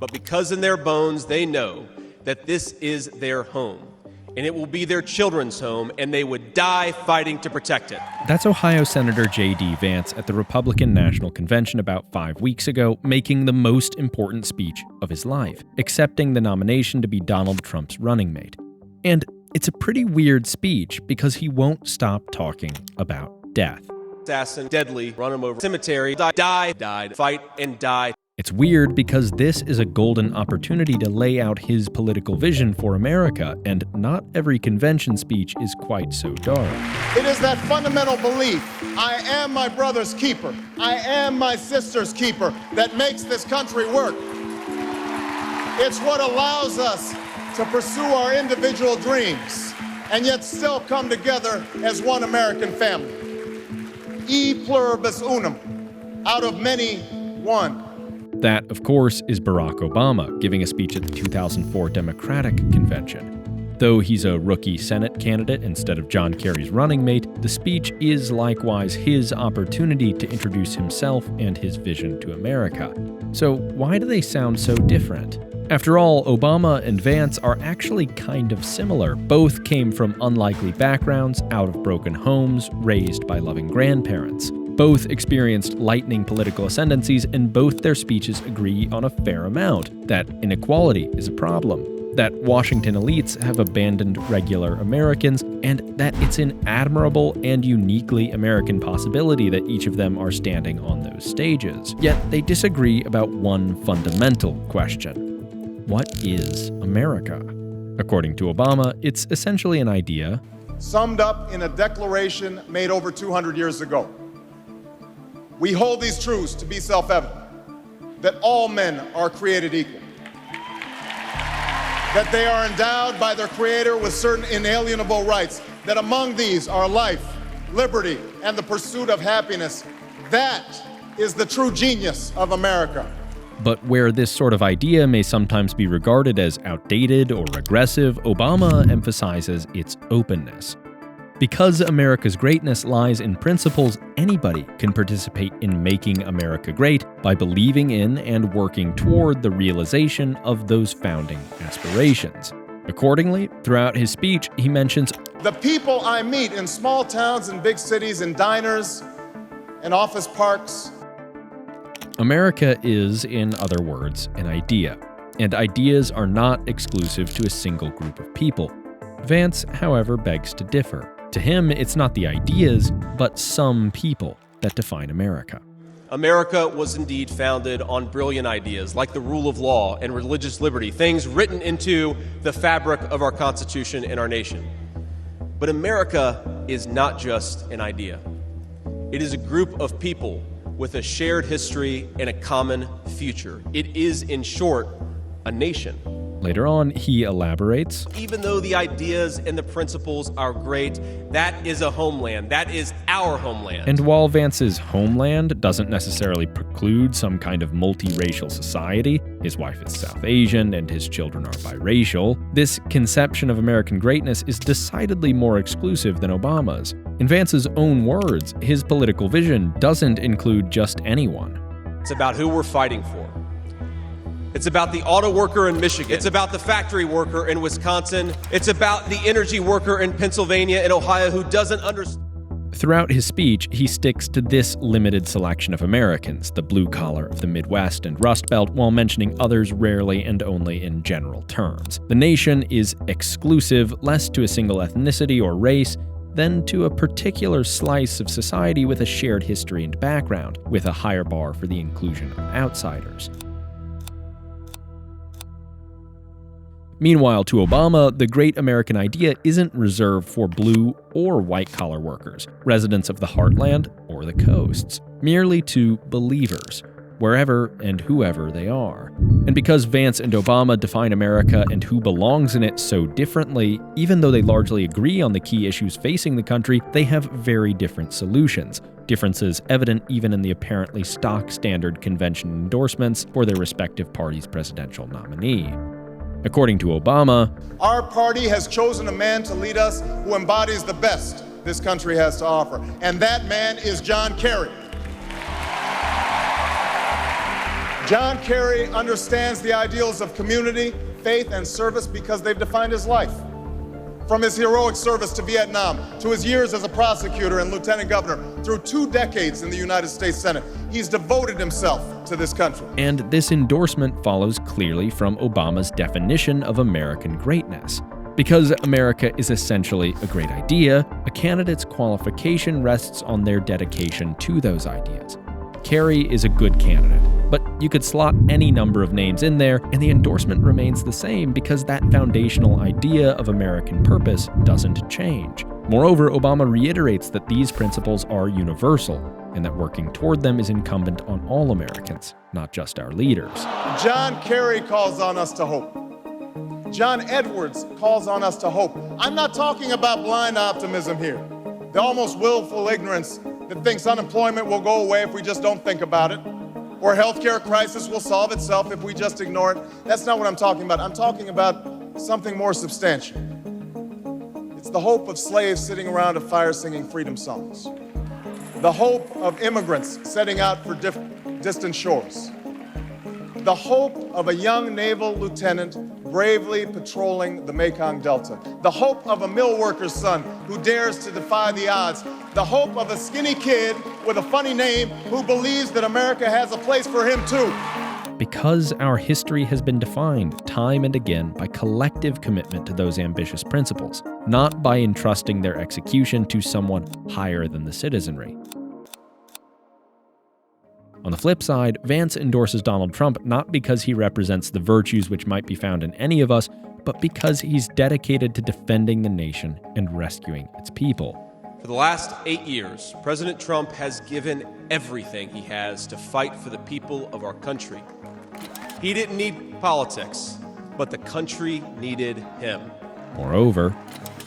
but because in their bones they know that this is their home, and it will be their children's home, and they would die fighting to protect it. That's Ohio Senator J.D. Vance at the Republican National Convention about 5 weeks ago, making the most important speech of his life, accepting the nomination to be Donald Trump's running mate. And it's a pretty weird speech because he won't stop talking about death. Assassin, deadly, run him over, cemetery, died, fight and die. It's weird because this is a golden opportunity to lay out his political vision for America, and not every convention speech is quite so dark. It is that fundamental belief, I am my brother's keeper, I am my sister's keeper, that makes this country work. It's what allows us to pursue our individual dreams and yet still come together as one American family. E pluribus unum, out of many, one. That, of course, is Barack Obama giving a speech at the 2004 Democratic Convention. Though he's a rookie Senate candidate instead of John Kerry's running mate, the speech is likewise his opportunity to introduce himself and his vision to America. So why do they sound so different? After all, Obama and Vance are actually kind of similar. Both came from unlikely backgrounds, out of broken homes, raised by loving grandparents. Both experienced lightning political ascendancies, and both their speeches agree on a fair amount that inequality is a problem, that Washington elites have abandoned regular Americans, and that it's an admirable and uniquely American possibility that each of them are standing on those stages. Yet they disagree about one fundamental question. What is America? According to Obama, it's essentially an idea summed up in a declaration made over 200 years ago. We hold these truths to be self-evident, that all men are created equal, that they are endowed by their Creator with certain inalienable rights, that among these are life, liberty, and the pursuit of happiness. That is the true genius of America. But where this sort of idea may sometimes be regarded as outdated or regressive, Obama emphasizes its openness. Because America's greatness lies in principles, anybody can participate in making America great by believing in and working toward the realization of those founding aspirations. Accordingly, throughout his speech, he mentions the people I meet in small towns and big cities, in diners and office parks. America is, in other words, an idea, and ideas are not exclusive to a single group of people. Vance, however, begs to differ. To him, it's not the ideas, but some people that define America. America was indeed founded on brilliant ideas like the rule of law and religious liberty, things written into the fabric of our Constitution and our nation. But America is not just an idea. It is a group of people with a shared history and a common future. It is, in short, a nation. Later on, he elaborates. Even though the ideas and the principles are great, that is a homeland. That is our homeland. And while Vance's homeland doesn't necessarily preclude some kind of multiracial society, his wife is South Asian and his children are biracial, this conception of American greatness is decidedly more exclusive than Obama's. In Vance's own words, his political vision doesn't include just anyone. It's about who we're fighting for. It's about the auto worker in Michigan. It's about the factory worker in Wisconsin. It's about the energy worker in Pennsylvania and Ohio who doesn't understand. Throughout his speech, he sticks to this limited selection of Americans, the blue collar of the Midwest and Rust Belt, while mentioning others rarely and only in general terms. The nation is exclusive, less to a single ethnicity or race than to a particular slice of society with a shared history and background, with a higher bar for the inclusion of outsiders. Meanwhile, to Obama, the great American idea isn't reserved for blue or white-collar workers, residents of the heartland or the coasts, merely to believers, wherever and whoever they are. And because Vance and Obama define America and who belongs in it so differently, even though they largely agree on the key issues facing the country, they have very different solutions. Differences evident even in the apparently stock standard convention endorsements for their respective party's presidential nominee. According to Obama, our party has chosen a man to lead us who embodies the best this country has to offer, and that man is John Kerry. John Kerry understands the ideals of community, faith, and service because they've defined his life. From his heroic service to Vietnam, to his years as a prosecutor and lieutenant governor, through 2 decades in the United States Senate, he's devoted himself to this country. And this endorsement follows clearly from Obama's definition of American greatness. Because America is essentially a great idea, a candidate's qualification rests on their dedication to those ideas. Kerry is a good candidate, but you could slot any number of names in there, and the endorsement remains the same because that foundational idea of American purpose doesn't change. Moreover, Obama reiterates that these principles are universal, and that working toward them is incumbent on all Americans, not just our leaders. John Kerry calls on us to hope. John Edwards calls on us to hope. I'm not talking about blind optimism here, the almost willful ignorance that thinks unemployment will go away if we just don't think about it, or healthcare crisis will solve itself if we just ignore it. That's not what I'm talking about. I'm talking about something more substantial. It's the hope of slaves sitting around a fire singing freedom songs, the hope of immigrants setting out for distant shores, the hope of a young naval lieutenant bravely patrolling the Mekong Delta, the hope of a mill worker's son who dares to defy the odds, the hope of a skinny kid with a funny name who believes that America has a place for him too. Because our history has been defined time and again by collective commitment to those ambitious principles, not by entrusting their execution to someone higher than the citizenry. On the flip side, Vance endorses Donald Trump not because he represents the virtues which might be found in any of us, but because he's dedicated to defending the nation and rescuing its people. For the last 8 years, President Trump has given everything he has to fight for the people of our country. He didn't need politics, but the country needed him. Moreover,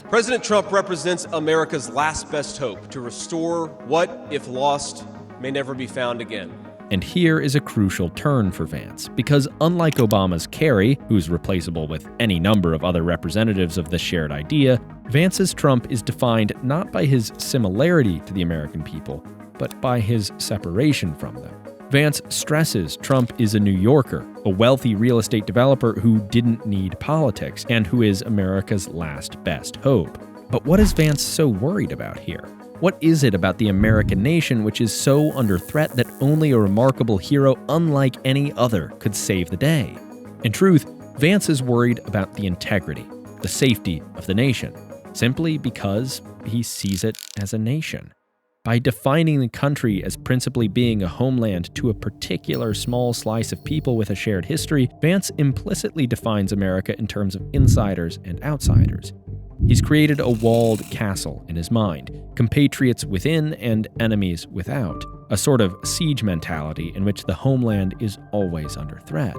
President Trump represents America's last best hope to restore what, if lost, may never be found again. And here is a crucial turn for Vance, because unlike Obama's Kerry, who's replaceable with any number of other representatives of the shared idea, Vance's Trump is defined not by his similarity to the American people, but by his separation from them. Vance stresses Trump is a New Yorker, a wealthy real estate developer who didn't need politics, and who is America's last best hope. But what is Vance so worried about here? What is it about the American nation which is so under threat that only a remarkable hero unlike any other could save the day? In truth, Vance is worried about the integrity, the safety of the nation, simply because he sees it as a nation. By defining the country as principally being a homeland to a particular small slice of people with a shared history, Vance implicitly defines America in terms of insiders and outsiders. He's created a walled castle in his mind, compatriots within and enemies without, a sort of siege mentality in which the homeland is always under threat.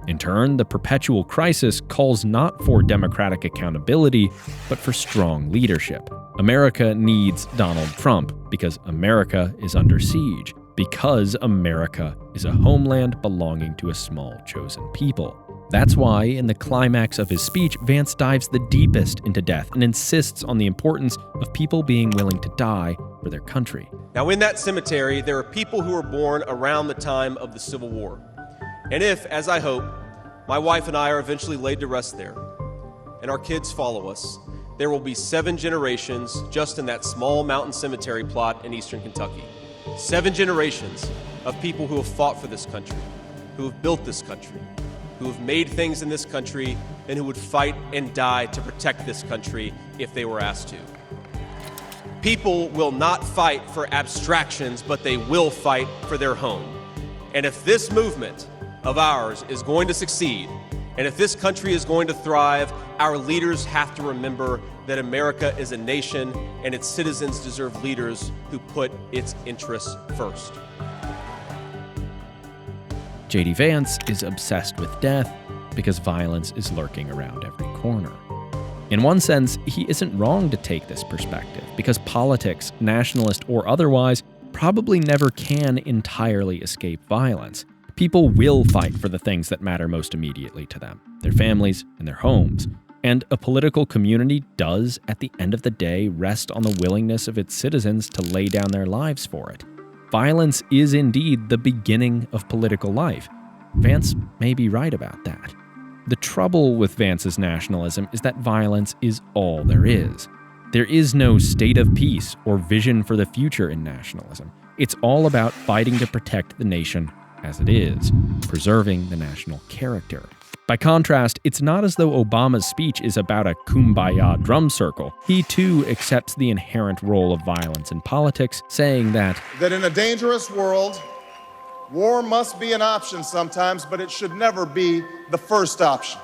In turn, the perpetual crisis calls not for democratic accountability, but for strong leadership. America needs Donald Trump because America is under siege, because America is a homeland belonging to a small chosen people. That's why, in the climax of his speech, Vance dives the deepest into death and insists on the importance of people being willing to die for their country. Now, in that cemetery, there are people who were born around the time of the Civil War. And if, as I hope, my wife and I are eventually laid to rest there, and our kids follow us, there will be 7 generations just in that small mountain cemetery plot in eastern Kentucky. 7 generations of people who have fought for this country, who have built this country, who have made things in this country, and who would fight and die to protect this country if they were asked to. People will not fight for abstractions, but they will fight for their home. And if this movement of ours is going to succeed, and if this country is going to thrive, our leaders have to remember that America is a nation and its citizens deserve leaders who put its interests first. J.D. Vance is obsessed with death because violence is lurking around every corner. In one sense, he isn't wrong to take this perspective, because politics, nationalist or otherwise, probably never can entirely escape violence. People will fight for the things that matter most immediately to them, their families and their homes. And a political community does, at the end of the day, rest on the willingness of its citizens to lay down their lives for it. Violence is indeed the beginning of political life. Vance may be right about that. The trouble with Vance's nationalism is that violence is all there is. There is no state of peace or vision for the future in nationalism. It's all about fighting to protect the nation as it is, preserving the national character. By contrast, it's not as though Obama's speech is about a kumbaya drum circle. He too accepts the inherent role of violence in politics, saying that in a dangerous world, war must be an option sometimes, but it should never be the first option.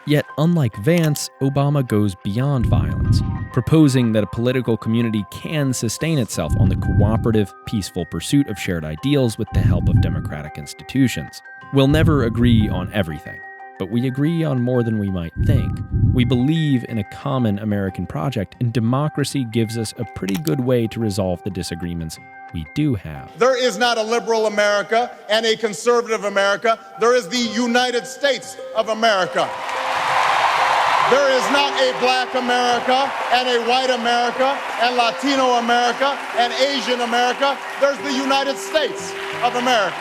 Yet, unlike Vance, Obama goes beyond violence, proposing that a political community can sustain itself on the cooperative, peaceful pursuit of shared ideals with the help of democratic institutions. We'll never agree on everything, but we agree on more than we might think. We believe in a common American project, and democracy gives us a pretty good way to resolve the disagreements we do have. There is not a liberal America and a conservative America. There is the United States of America. There is not a black America and a white America and Latino America and Asian America. There's the United States of America.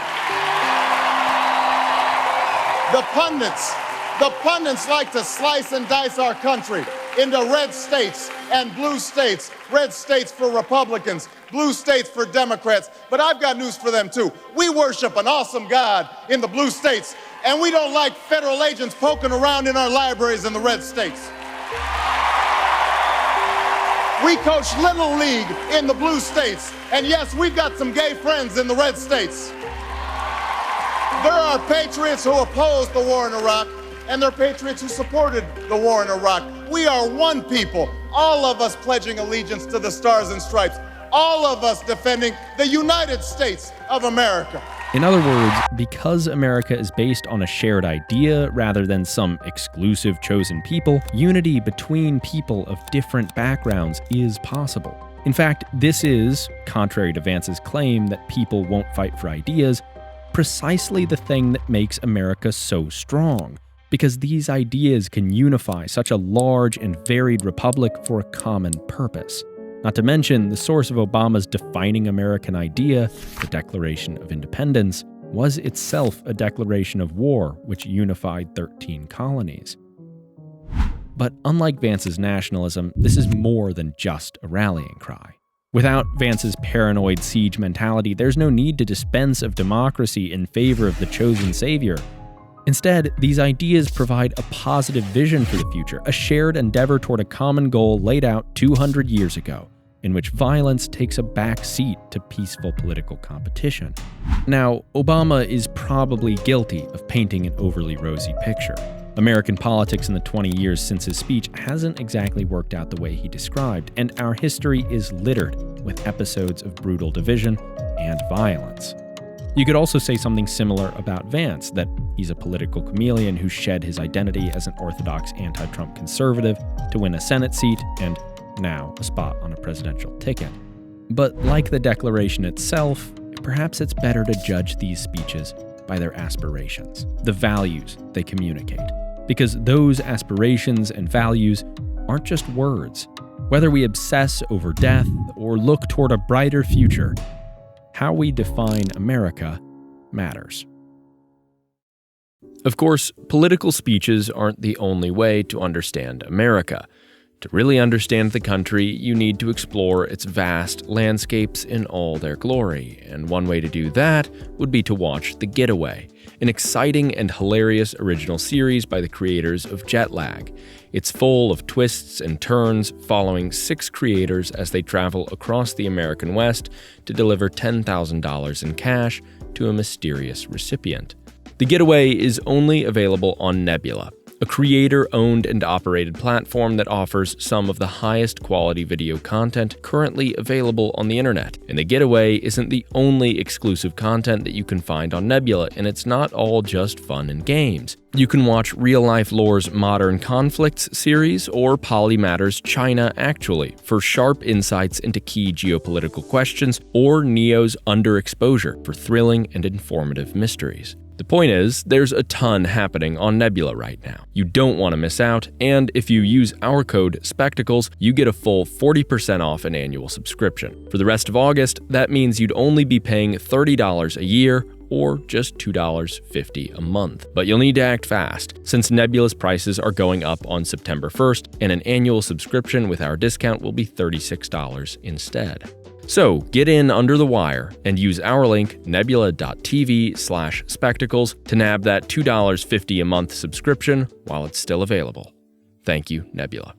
The pundits like to slice and dice our country into red states and blue states. Red states for Republicans, blue states for Democrats. But I've got news for them too. We worship an awesome God in the blue states, and we don't like federal agents poking around in our libraries in the red states. We coach Little League in the blue states, and yes, we've got some gay friends in the red states. There are patriots who opposed the war in Iraq, and there are patriots who supported the war in Iraq. We are one people, all of us pledging allegiance to the Stars and Stripes, all of us defending the United States of America. In other words, because America is based on a shared idea rather than some exclusive chosen people, unity between people of different backgrounds is possible. In fact, this is, contrary to Vance's claim that people won't fight for ideas, precisely the thing that makes America so strong, because these ideas can unify such a large and varied republic for a common purpose. Not to mention, the source of Obama's defining American idea, the Declaration of Independence, was itself a declaration of war which unified 13 colonies. But unlike Vance's nationalism, this is more than just a rallying cry. Without Vance's paranoid siege mentality, there's no need to dispense of democracy in favor of the chosen savior. Instead, these ideas provide a positive vision for the future, a shared endeavor toward a common goal laid out 200 years ago, in which violence takes a back seat to peaceful political competition. Now, Obama is probably guilty of painting an overly rosy picture. American politics in the 20 years since his speech hasn't exactly worked out the way he described, and our history is littered with episodes of brutal division and violence. You could also say something similar about Vance, that he's a political chameleon who shed his identity as an orthodox anti-Trump conservative to win a Senate seat and now a spot on a presidential ticket. But like the Declaration itself, perhaps it's better to judge these speeches by their aspirations, the values they communicate, because those aspirations and values aren't just words. Whether we obsess over death or look toward a brighter future, how we define America matters. Of course, political speeches aren't the only way to understand America. To really understand the country, you need to explore its vast landscapes in all their glory, and one way to do that would be to watch The Getaway, an exciting and hilarious original series by the creators of Jetlag. It's full of twists and turns, following 6 creators as they travel across the American West to deliver $10,000 in cash to a mysterious recipient. The Getaway is only available on Nebula, a creator-owned and operated platform that offers some of the highest quality video content currently available on the internet. And The Getaway isn't the only exclusive content that you can find on Nebula, and it's not all just fun and games. You can watch Real Life Lore's Modern Conflicts series or Polymatter's China Actually for sharp insights into key geopolitical questions, or Neo's Underexposure for thrilling and informative mysteries. The point is, there's a ton happening on Nebula right now. You don't want to miss out, and if you use our code SPECTACLES, you get a full 40% off an annual subscription. For the rest of August, that means you'd only be paying $30 a year, or just $2.50 a month. But you'll need to act fast, since Nebula's prices are going up on September 1st, and an annual subscription with our discount will be $36 instead. So get in under the wire and use our link nebula.tv/spectacles to nab that $2.50 a month subscription while it's still available. Thank you, Nebula.